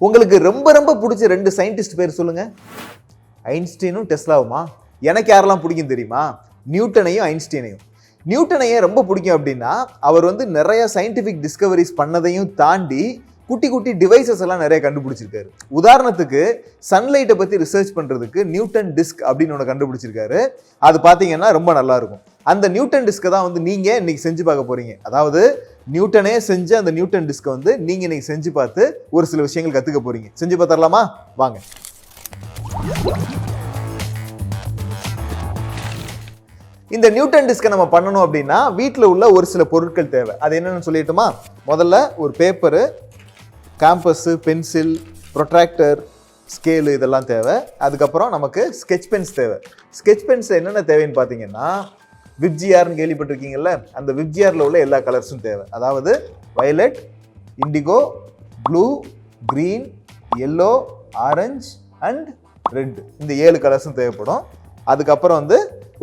உங்களுக்கு ரொம்ப ரொம்ப பிடிச்ச 2 சயின்டிஸ்ட் பேர் சொல்லுங்க. ஐன்ஸ்டீனும் டெஸ்லாவுமா? எனக்கு யாரெல்லாம் பிடிக்கும் தெரியுமா? நியூட்டனையும் ஐன்ஸ்டீனையும். நியூட்டனையே ரொம்ப பிடிக்கும் அப்படின்னா அவர் நிறைய சயின்டிபிக் டிஸ்கவரிஸ் பண்ணதையும் தாண்டி குட்டி குட்டி டிவைசஸ் எல்லாம் நிறைய கண்டுபிடிச்சிருக்காரு. உதாரணத்துக்கு சன்லைட்டை பத்தி ரிசர்ச் பண்றதுக்கு நியூட்டன் டிஸ்க் அப்படின்னு ஒன்று கண்டுபிடிச்சிருக்காரு. அது பாத்தீங்கன்னா ரொம்ப நல்லா இருக்கும். அந்த நியூட்டன் டிஸ்கை தான் நீங்க இன்னைக்கு செஞ்சு பார்க்க போறீங்க. அதாவது நியூட்டனே செஞ்ச அந்த நியூட்டன் டிஸ்கை நீங்க இன்னைக்கு செஞ்சு பார்த்து ஒரு சில விஷயங்கள் கத்துக்க போறீங்க. செஞ்சு பார்த்தரலாமா? வாங்க. இந்த நியூட்டன் டிஸ்கை நம்ம பண்ணணும் அப்படின்னா வீட்டில் உள்ள ஒரு சில பொருட்கள் தேவை. அது என்னன்னு சொல்லிட்டுமா? முதல்ல ஒரு paper, campus, pencil, protractor, scale இதெல்லாம் தேவை. அதுக்கப்புறம் நமக்கு ஸ்கெட்ச் பென்ஸ் தேவை. ஸ்கெட்ச் பென்ஸ் என்னென்ன தேவைன்னு பார்த்தீங்கன்னா விப்ஜிஆர்னு கேள்விப்பட்டிருக்கீங்கல்ல, அந்த விப்ஜிஆரில் உள்ள எல்லா கலர்ஸும் தேவை. அதாவது violet, indigo, blue, green, yellow, orange and red, இந்த 7 கலர்ஸும் தேவைப்படும். அதுக்கப்புறம்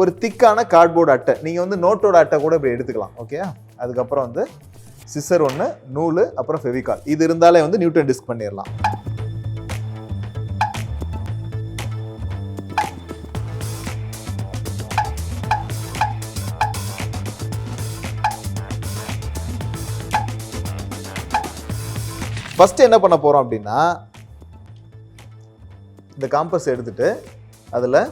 ஒரு திக்கான கார்ட்போர்டு அட்டை, நீங்கள் நோட்டோட அட்டை கூட இப்படி எடுத்துக்கலாம். ஓகே. அதுக்கப்புறம் சிசர் ஒன்று, நூல், அப்புறம் ஃபெவிகால். இது இருந்தாலே நியூட்டன் டிஸ்க் பண்ணிடலாம். ஃபர்ஸ்ட் என்ன பண்ண போறோம் அப்படின்னா இந்த காம்பஸ் எடுத்துட்டு அதில்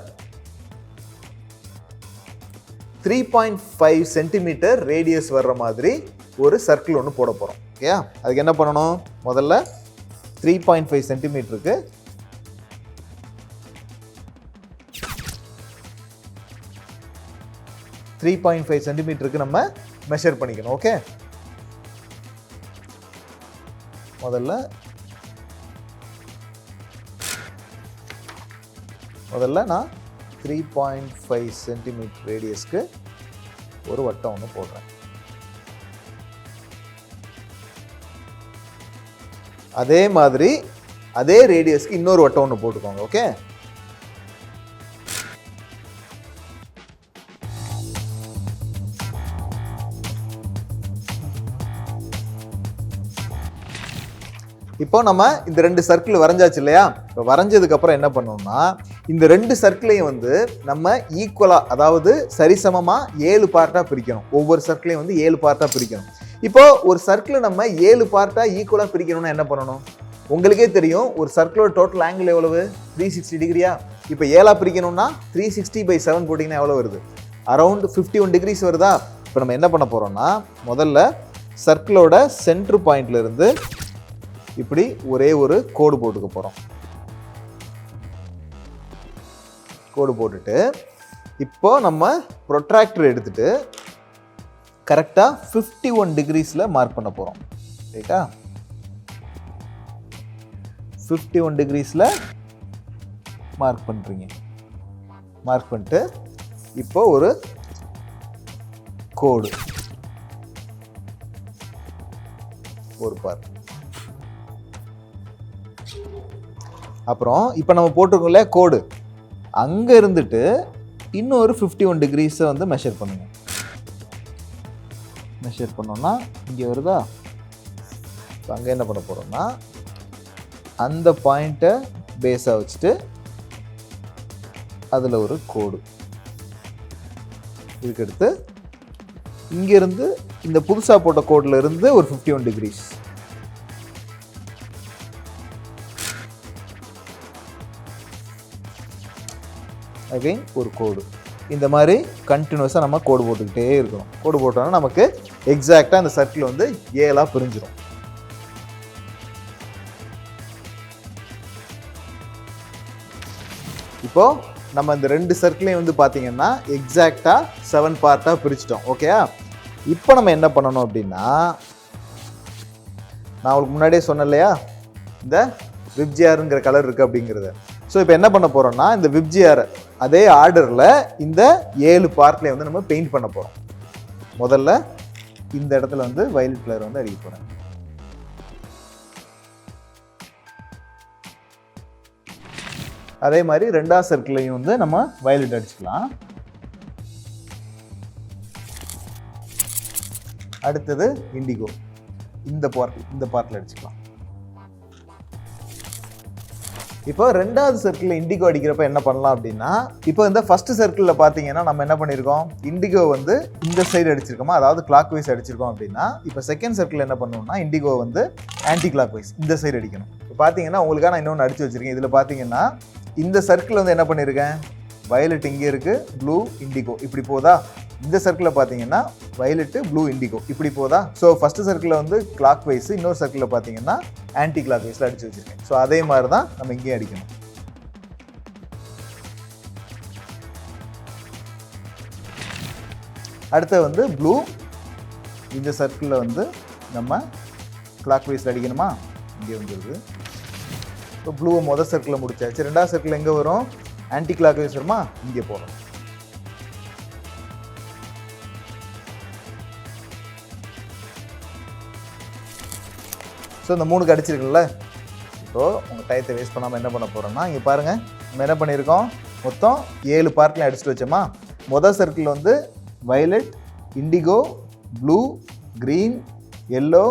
3.5 சென்டிமீட்டர் ரேடியஸ் வர்ற மாதிரி ஒரு சர்க்கிள் ஒன்று போட போகிறோம். ஓகே. அதுக்கு என்ன பண்ணணும்? முதல்ல 3.5 சென்டிமீட்டருக்கு 3.5 சென்டிமீட்டருக்கு நம்ம மெஷர் பண்ணிக்கணும். ஓகே. முதல்ல நான் 3.5 சென்டிமீட்டர் ரேடியஸ்க்கு ஒரு வட்டம் ஒன்று போடுறேன். அதே மாதிரி அதே ரேடியஸ்க்கு இன்னொரு வட்டம் ஒன்று போட்டுக்கோங்க. ஓகே. இப்போ நம்ம இந்த 2 சர்க்கிள் வரைஞ்சாச்சு இல்லையா? இப்போ வரைஞ்சதுக்கு அப்புறம் என்ன பண்ணணும்னா இந்த 2 சர்க்கிளையும் நம்ம ஈக்குவலா, அதாவது சரிசமமா 7 பார்ட்டா பிரிக்கணும். ஒவ்வொரு சர்க்கிளையும் 7 பார்ட்டா பிரிக்கணும். இப்போ ஒரு சர்க்கிளை நம்ம 7 பார்ட்டா ஈக்குவலா பிரிக்கணும்னா என்ன பண்ணணும்? உங்களுக்கே தெரியும், ஒரு சர்க்கிளோட டோட்டல் ஆங்கிள் எவ்வளவு? 360 டிகிரியா? இப்போ 7 பிரிக்கணும்னா 360/7 போட்டிங்கன்னா எவ்வளோ வருது? அரௌண்ட் 51 டிகிரிஸ் வருதா? இப்போ நம்ம என்ன பண்ண போறோம்னா முதல்ல சர்க்கிளோட சென்டர் பாயிண்ட்ல இருந்து இப்படி ஒரே ஒரு கோடு போட்டுக்க போறோம். கோடு போட்டுட்டு இப்போ நம்ம ப்ரொட்ராக்டர் எடுத்துட்டு கரெக்டா 51 டிகிரிஸ்ல மார்க் பண்ண போறோம். ரைட்டா? 51 டிகிரிஸ்ல மார்க் பண்றீங்க. மார்க் பண்ணிட்டு இப்போ ஒரு கோடு, ஒரு பார்ட். அப்புறம் இப்போ நம்ம போட்டிருக்கோம்ல கோடு, அங்க இருந்துட்டு இன்னொரு 51 டிகிரிஸை மெஷர் பண்ணுங்க. மெஷர் பண்ணோம்னா இங்கே வருதா? அங்கே என்ன பண்ண போறோம்னா அந்த பாயிண்ட்டை பேஸாக வச்சுட்டு அதில் ஒரு கோடு. இதுக்கடுத்து இங்கேருந்து இந்த புதுசாக போட்ட கோடில் இருந்து ஒரு 51 டிகிரிஸ். அகைன் ஒரு கோடு. இந்த மாதிரி கண்டினியூஸாக நம்ம கோடு போட்டுக்கிட்டே இருக்கணும். கோடு போட்டோம்னா நமக்கு எக்ஸாக்டாக அந்த சர்க்கிள் 7ஆக பிரிஞ்சிடும். இப்போ நம்ம இந்த 2 சர்க்கிளையும் பார்த்தீங்கன்னா எக்ஸாக்டாக 7 பார்ட்டாக பிரிச்சிட்டோம். ஓகேயா? இப்போ நம்ம என்ன பண்ணணும் அப்படின்னா, நான் உங்களுக்கு முன்னாடியே சொன்னேன் இல்லையா இந்த விப்ஜிஆருங்கிற கலர் இருக்குது அப்படிங்கிறத. ஸோ இப்போ என்ன பண்ண போகிறோம்னா இந்த விப்ஜிஆர் அதே ஆர்டரில் இந்த 7 பார்ட்லேயே நம்ம பெயிண்ட் பண்ண போகிறோம். முதல்ல இந்த இடத்துல வயலட் கலர் அடிக்க போகிறேன். அதே மாதிரி 2ஆவது சர்க்கிளையும் நம்ம வயலட் அடிச்சுக்கலாம். அடுத்தது இண்டிகோ, இந்த பார்ட்ல அடிச்சுக்கலாம். இப்போ ரெண்டாவது சர்க்கிளில் இண்டிகோ அடிக்கிறப்ப என்ன பண்ணலாம் அப்படின்னா, இப்போ இந்த ஃபர்ஸ்ட் சர்க்கிளில் பார்த்தீங்கன்னா நம்ம என்ன பண்ணியிருக்கோம், இண்டிகோ வந்து இந்த சைடு அடிச்சிருக்கோமா, அதாவது கிளாக் வைஸ் அடிச்சிருக்கோம் அப்படின்னா, இப்போ செகண்ட் சர்க்கிள் என்ன பண்ணணும்னா இண்டிகோ வந்து ஆன்டி கிளாக் வைஸ் இந்த சைடு அடிக்கணும். இப்போ பார்த்தீங்கன்னா உங்களுக்காக நான் இன்னொன்று அடிச்சு வச்சிருக்கேன். இதில் பார்த்தீங்கன்னா இந்த சர்க்கிள் வந்து என்ன பண்ணியிருக்கேன், வயலட் இங்கே இருக்குது, ப்ளூ இண்டிகோ இப்படி போதா. இந்த சர்க்கிளில் பார்த்தீங்கன்னா வயலட்டு ப்ளூ இண்டிகோ இப்படி போதா. ஸோ ஃபர்ஸ்ட் சர்க்கிளில் வந்து கிளாக் வைஸ், இன்னொரு சர்க்கிளில் பார்த்தீங்கன்னா ஆன்டி கிளாக் வைஸில் அடிச்சு வச்சிருக்கேன். ஸோ அதே மாதிரி தான் நம்ம இங்கேயும் அடிக்கணும். அடுத்து வந்து ப்ளூ இந்த சர்க்கிளில் வந்து நம்ம கிளாக் வைஸில் அடிக்கணுமா, இங்கே வந்துடுது. இப்போ ப்ளூவை மொதல் சர்க்கிளில் முடிச்சாச்சு. ரெண்டாவது சர்க்கிள் எங்கே வரும், ஆன்டி கிளாக் வைஸ் வருமா, இங்கே போகணும். ஸோ இந்த 3க்கு அடிச்சிருக்குல்ல. இப்போது உங்கள் டயத்தை வேஸ்ட் பண்ணாமல் என்ன பண்ண போகிறோம்னா, இங்கே பாருங்கள் நம்ம என்ன பண்ணியிருக்கோம், மொத்தம் 7 பார்ட்லையும் அடிச்சுட்டு வச்சோமா. மொதல் சர்க்கிள் வந்து violet, indigo, blue, green, yellow,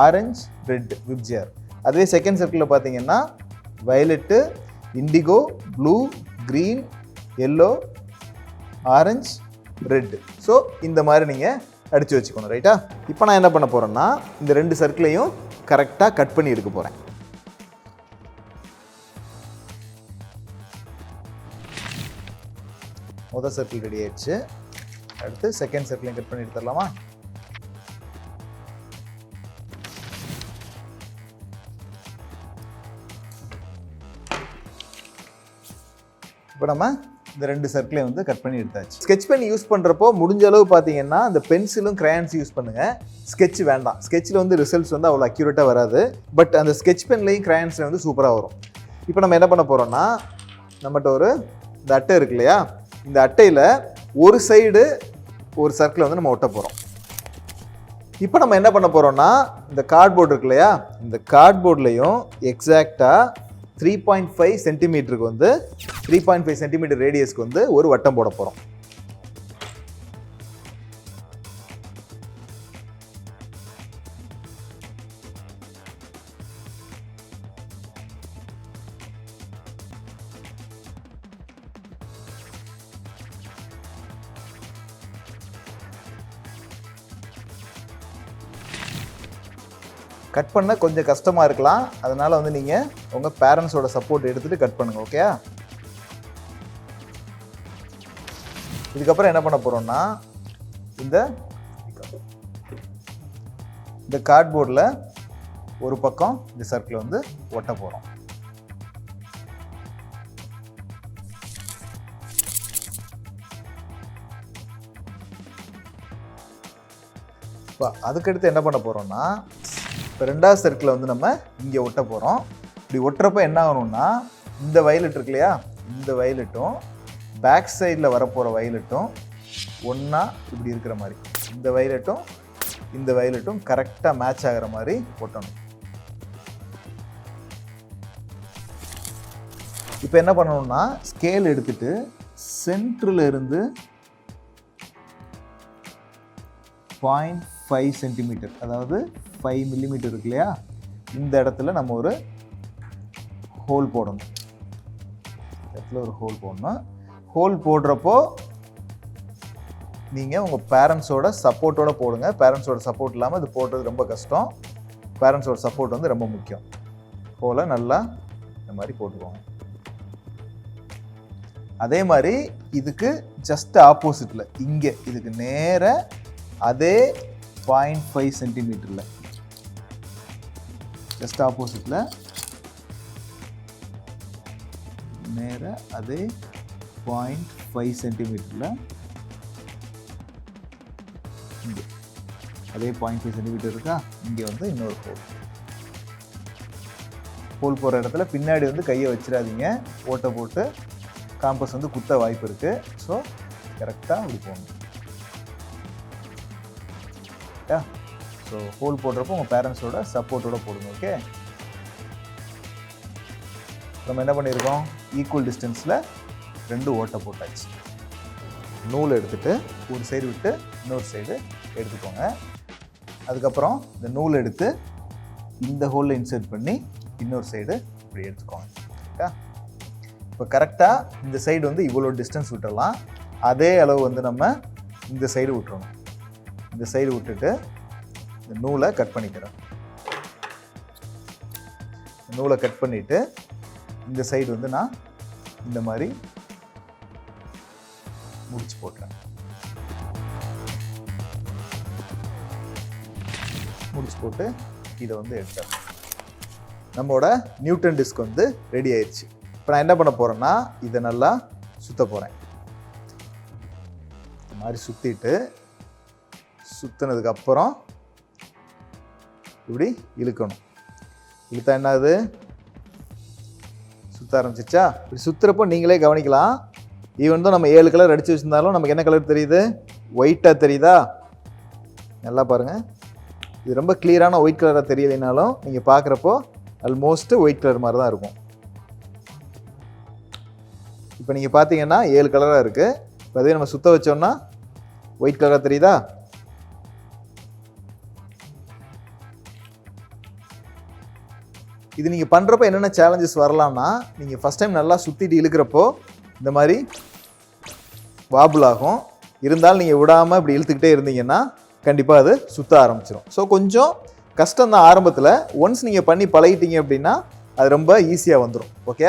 orange, red VIBGYOR. அதுவே செகண்ட் சர்க்கிளில் பார்த்தீங்கன்னா violet, indigo, blue, green, yellow, orange, red. So இந்த மாதிரி நீங்கள் அடித்து வச்சுக்கணும். ரைட்டா? இப்போ நான் என்ன பண்ண போகிறேன்னா இந்த 2 சர்க்கிளையும் கரெக்டாக கட் பண்ணி எடுக்க போகிறேன். முதல் சர்க்கிள் ரெடி ஆயிடுச்சு. அடுத்து செகண்ட் சர்க்கிளையும் கட் பண்ணி எடுத்துடலாமா. இப்போ நம்ம இந்த 2 சர்க்கிளையும் வந்து கட் பண்ணி எடுத்தாச்சு. ஸ்கெட்ச் பென் யூஸ் பண்ணுறப்போ முடிஞ்ச அளவு பார்த்தீங்கன்னா இந்த பென்சிலும் கிரையான்ஸ் யூஸ் பண்ணுங்கள். ஸ்கெட்ச் வேண்டாம். ஸ்கெட்சில் வந்து ரிசல்ட்ஸ் வந்து அவ்வளோ அக்யூரேட்டாக வராது. பட் அந்த ஸ்கெட்ச் பென்லையும் கிரையான்ஸில் வந்து சூப்பராக வரும். இப்போ நம்ம என்ன பண்ண போகிறோம்னா, நம்மகிட்ட இந்த அட்டை இருக்கு இல்லையா, இந்த அட்டையில் ஒரு சைடு ஒரு சர்க்கிளை வந்து நம்ம ஒட்ட போகிறோம். இப்போ நம்ம என்ன பண்ண போகிறோம்னா, இந்த கார்ட்போர்டு இருக்கு இல்லையா, இந்த கார்ட்போர்ட்லேயும் எக்ஸாக்டாக 3.5 சென்டிமீட்டருக்கு வந்து 3.5 சென்டிமீட்டர் ரேடியஸ்க்கு வந்து ஒரு வட்டம் போட போகிறோம். கட் பண்ண கொஞ்சம் கஷ்டமாக இருக்கலாம். அதனால் வந்து நீங்கள் உங்கள் பேரண்ட்ஸோட சப்போர்ட் எடுத்துகிட்டு கட் பண்ணுங்கள். ஓகே. இதுக்கப்புறம் என்ன பண்ண போகிறோம்னா, இந்த கார்ட்போர்டில் ஒரு பக்கம் இந்த சர்க்கிள் வந்து ஒட்ட போகிறோம். இப்போ அதுக்கடுத்து என்ன பண்ண போகிறோம்னா, இப்போ ரெண்டாவது சர்க்கிளை வந்து நம்ம இங்கே ஒட்ட போகிறோம். இப்படி ஒட்டுறப்ப என்ன ஆகணும்னா, இந்த வயலட் இருக்கு இல்லையா, இந்த வயலட்டும் பேக் சைடில் வரப்போகிற வயலட்டும் ஒன்றா இப்படி இருக்கிற மாதிரி, இந்த வயலட்டும் கரெக்டாக மேட்ச் ஆகிற மாதிரி ஒட்டணும். இப்போ என்ன பண்ணணும்னா, ஸ்கேல் எடுத்துட்டு சென்டரில் இருந்து 0.5 சென்டிமீட்டர், அதாவது 5 மில்லிமீட்டர் இருக்கு இல்லையா, இந்த இடத்துல நம்ம ஒரு ஹோல் போடணும். ஹோல் போடுறப்போ நீங்கள் உங்கள் பேரண்ட்ஸோட சப்போர்ட்டோட போடுங்க. பேரண்ட்ஸோட சப்போர்ட் இல்லாமல் இது போடுறது ரொம்ப கஷ்டம். பேரண்ட்ஸோட சப்போர்ட் வந்து ரொம்ப முக்கியம். ஹோலை நல்லா இந்த மாதிரி போட்டுக்கோங்க. அதே மாதிரி இதுக்கு ஜஸ்ட் ஆப்போசிட்டில் இங்கே இதுக்கு நேர அதே 0.5 சென்டிமீட்டரில் ஜஸ்ட் ஆப்போசிட்டில் நேர அதே 0.5 சென்டிமீட்டரில் இங்கே அதே 0.5 சென்டிமீட்டர் இருக்கா, இங்கே வந்து இன்னொரு ஹோல் போகிற இடத்துல பின்னாடி வந்து கையை வச்சிடாதீங்க. ஓட்டை போட்டு காம்பஸ் வந்து குத்த வாய்ப்பு இருக்குது. ஸோ கரெக்டாக அப்படி போகணும். ஸோ ஹோல் போடுறப்போ உங்கள் பேரண்ட்ஸோட சப்போர்ட்டோட போடுங்க. ஓகே. நம்ம என்ன பண்ணியிருக்கோம், ஈக்குவல் டிஸ்டன்ஸில் 2 ஓட்டை போட்டாச்சு. நூல் எடுத்துகிட்டு ஒரு சைடு விட்டு இன்னொரு சைடு எடுத்துக்கோங்க. அதுக்கப்புறம் இந்த நூல் எடுத்து இந்த ஹோலில் இன்சர்ட் பண்ணி இன்னொரு சைடு இப்படி எடுத்துக்கோங்க. இப்போ கரெக்டாக இந்த சைடு வந்து இவ்வளோ டிஸ்டன்ஸ் விட்டுறலாம். அதே அளவு வந்து நம்ம இந்த சைடு விட்டுறணும். இந்த சைடு விட்டுட்டு இந்த நூலை கட் பண்ணிக்கிறோம். நூலை கட் பண்ணிவிட்டு இந்த சைடு வந்து நான் இந்த மாதிரி முடிச்சு போட்டுறேன். முடிச்சு போட்டு இதை வந்து எடுத்துறேன். நம்மளோட நியூட்டன் டிஸ்க் வந்து ரெடி ஆயிடுச்சு. இப்போ நான் என்ன பண்ண போகிறேன்னா இதை நல்லா சுற்ற போகிறேன். இந்த மாதிரி சுற்றிட்டு சுற்றினதுக்கப்புறம் இப்படி இழுக்கணும். இழுத்தா என்னது சுற்ற ஆரம்பிச்சிச்சா? இப்படி சுற்றுறப்போ நீங்களே கவனிக்கலாம். ஈவன் தான் நம்ம 7 கலர் அடித்து வச்சுருந்தாலும் நமக்கு என்ன கலர் தெரியுது? ஒயிட்டாக தெரியுதா? நல்லா பாருங்கள். இது ரொம்ப கிளியரான ஒயிட் கலராக தெரியலைனாலும் நீங்கள் பார்க்குறப்போ ஆல்மோஸ்ட்டு ஒயிட் கலர் மாதிரி தான் இருக்கும். இப்போ நீங்கள் பார்த்தீங்கன்னா 7 கலராக இருக்குது. இப்போ அதே நம்ம சுற்ற வச்சோம்னா ஒயிட் கலராக தெரியுதா? இது நீங்கள் பண்ணுறப்போ என்னென்ன சேலஞ்சஸ் வரலாம்னா, நீங்கள் ஃபஸ்ட் டைம் நல்லா சுற்றிட்டு இழுக்கிறப்போ இந்த மாதிரி வாபுல் ஆகும். இருந்தாலும் நீங்கள் விடாமல் இப்படி இழுத்துக்கிட்டே இருந்தீங்கன்னா கண்டிப்பாக அது சுற்ற ஆரம்பிச்சிடும். ஸோ கொஞ்சம் கஷ்டம் தான் ஆரம்பத்தில். ஒன்ஸ் நீங்கள் பண்ணி பழகிட்டீங்க அப்படின்னா அது ரொம்ப ஈஸியாக வந்துடும். ஓகே,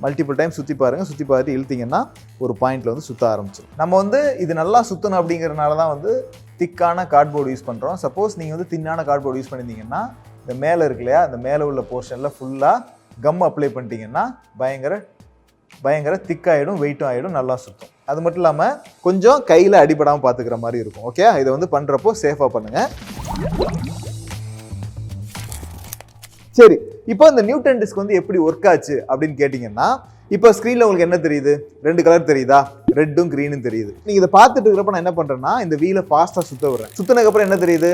மல்டிபிள் டைம் சுற்றி பாருங்கள். சுற்றி பார்த்துட்டு இழுத்தீங்கன்னா ஒரு பாயிண்டில் வந்து சுற்ற ஆரம்பிச்சிடும். நம்ம வந்து இது நல்லா சுற்றணும் அப்படிங்கிறதுனால தான் வந்து திக்கான கார்ட்போர்டு யூஸ் பண்ணுறோம். சப்போஸ் நீங்கள் வந்து தின்னான கார்ட்போர்டு யூஸ் பண்ணியிருந்தீங்கன்னா இந்த மேலே இருக்கு இல்லையா, இந்த மேலே உள்ள போர்ஷனில் ஃபுல்லாக கம் அப்ளை பண்ணிட்டீங்கன்னா பயங்கர திக்காகிடும், வெயிட்டும் ஆகிடும், நல்லா சுற்றும். அது மட்டும் இல்லாமல் கொஞ்சம் கையில் அடிபடாமல் பார்த்துக்கிற மாதிரி இருக்கும். ஓகே, இதை வந்து பண்ணுறப்போ சேஃபாக பண்ணுங்கள். சரி, இப்போ இந்த நியூட்டன் டிஸ்க் வந்து எப்படி ஒர்க் ஆச்சு அப்படின்னு கேட்டிங்கன்னா, இப்போ ஸ்க்ரீனில் உங்களுக்கு என்ன தெரியுது? 2 கலர் தெரியுதா? ரெட்டும் க்ரீனும் தெரியுது. நீங்கள் இதை பார்த்துட்டு இருக்கிறப்ப நான் என்ன பண்ணுறேன்னா இந்த வீலை ஃபாஸ்ட்டாக சுற்ற விடுறேன். சுற்றினதுக்கப்புறம் என்ன தெரியுது?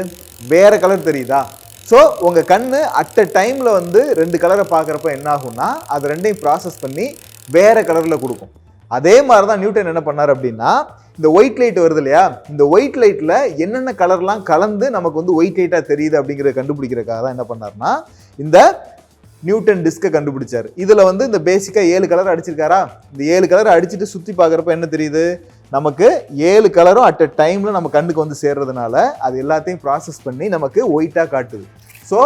வேறு கலர் தெரியுதா? ஸோ உங்கள் கண்ணு அட் அ டைமில் வந்து 2 கலரை பார்க்குறப்ப என்ன ஆகும்னா அது ரெண்டையும் ப்ராசஸ் பண்ணி வேறு கலரில் கொடுக்கும். அதே மாதிரி தான் நியூட்டன் என்ன பண்ணார் அப்படின்னா, இந்த ஒயிட் லைட் வருது இல்லையா, இந்த ஒயிட் லைட்டில் என்னென்ன கலர்லாம் கலந்து நமக்கு வந்து ஒயிட் லைட்டாக தெரியுது அப்படிங்கிறத கண்டுபிடிக்கிறதுக்காக தான் என்ன பண்ணார்னா இந்த நியூட்டன் டிஸ்கை கண்டுபிடிச்சார். இதில் வந்து இந்த பேசிக்காக 7 கலர் அடிச்சிருக்காரா, இந்த 7 கலரை அடிச்சுட்டு சுற்றி பார்க்குறப்ப என்ன தெரியுது? நமக்கு 7 கலரும் அட் அ டைமில் நம்ம கண்ணுக்கு வந்து சேர்றதுனால அது எல்லாத்தையும் ப்ராசஸ் பண்ணி நமக்கு ஒயிட்டாக காட்டுது. So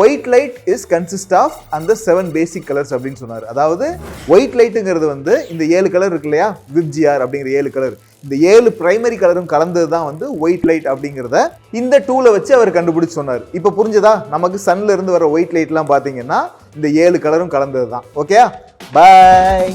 white light is consist of அந்த 7 பேசிக் கலர்ஸ் அப்படின்னு சொன்னார். அதாவது ஒயிட் லைட்டுங்கிறது வந்து இந்த 7 கலர் இருக்கு இல்லையா, விப்ஜிஆர் அப்படிங்கிற 7 கலர், இந்த 7 பிரைமரி கலரும் கலந்தது தான் வந்து ஒயிட் லைட் அப்படிங்கிறத இந்த டூலை வச்சு அவர் கண்டுபிடிச்சு சொன்னார். இப்போ புரிஞ்சதா? நமக்கு சன்ல இருந்து வர ஒயிட் லைட்லாம் பார்த்தீங்கன்னா இந்த 7 கலரும் கலந்தது தான். ஓகே, பாய்.